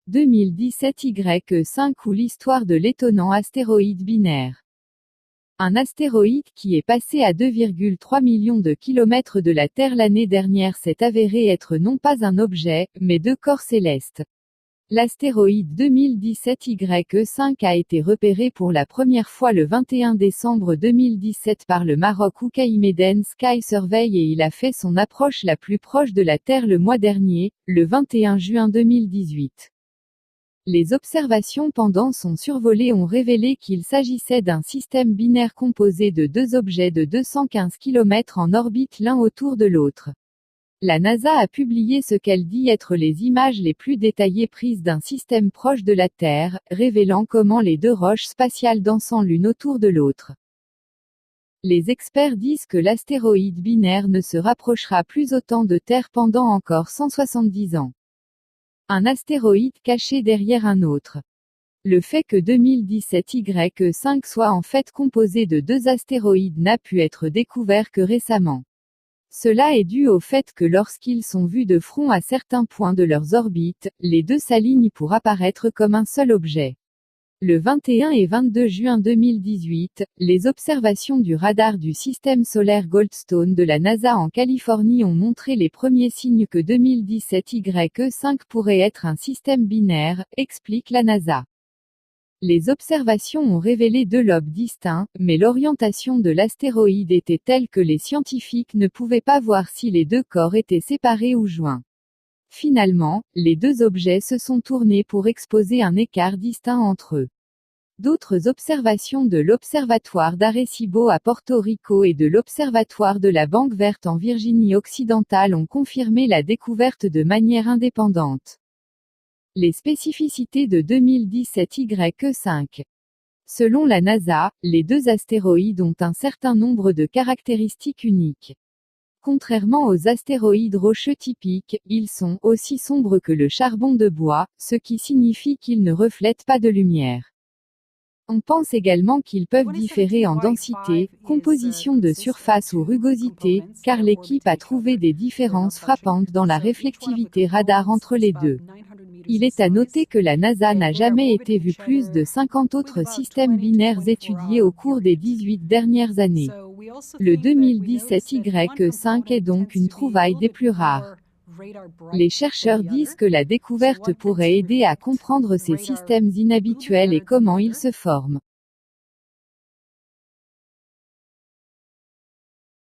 2017 Y5 ou l'histoire de l'étonnant astéroïde binaire. Un astéroïde qui est passé à 2,3 millions de kilomètres de la Terre l'année dernière s'est avéré être non pas un objet, mais deux corps célestes. L'astéroïde 2017 Y5 a été repéré pour la première fois le 21 décembre 2017 par le Maroc Oukaïmeden Sky Survey et il a fait son approche la plus proche de la Terre le mois dernier, le 21 juin 2018. Les observations pendant son survolé ont révélé qu'il s'agissait d'un système binaire composé de deux objets de 215 km en orbite l'un autour de l'autre. La NASA a publié ce qu'elle dit être les images les plus détaillées prises d'un système proche de la Terre, révélant comment les deux roches spatiales dansent l'une autour de l'autre. Les experts disent que l'astéroïde binaire ne se rapprochera plus autant de Terre pendant encore 170 ans. Un astéroïde caché derrière un autre. Le fait que 2017 Y5 soit en fait composé de deux astéroïdes n'a pu être découvert que récemment. Cela est dû au fait que lorsqu'ils sont vus de front à certains points de leurs orbites, les deux s'alignent pour apparaître comme un seul objet. Le 21 et 22 juin 2018, les observations du radar du système solaire Goldstone de la NASA en Californie ont montré les premiers signes que 2017 Y5 pourrait être un système binaire, explique la NASA. Les observations ont révélé deux lobes distincts, mais l'orientation de l'astéroïde était telle que les scientifiques ne pouvaient pas voir si les deux corps étaient séparés ou joints. Finalement, les deux objets se sont tournés pour exposer un écart distinct entre eux. D'autres observations de l'Observatoire d'Arecibo à Porto Rico et de l'Observatoire de la Banque Verte en Virginie occidentale ont confirmé la découverte de manière indépendante. Les spécificités de 2017 Y5. Selon la NASA, les deux astéroïdes ont un certain nombre de caractéristiques uniques. Contrairement aux astéroïdes rocheux typiques, ils sont aussi sombres que le charbon de bois, ce qui signifie qu'ils ne reflètent pas de lumière. On pense également qu'ils peuvent différer en densité, composition de surface ou rugosité, car l'équipe a trouvé des différences frappantes dans la réflectivité radar entre les deux. Il est à noter que la NASA n'a jamais été vu plus de 50 autres systèmes binaires étudiés au cours des 18 dernières années. Le 2017 Y5 est donc une trouvaille des plus rares. Les chercheurs disent que la découverte pourrait aider à comprendre ces systèmes inhabituels et comment ils se forment.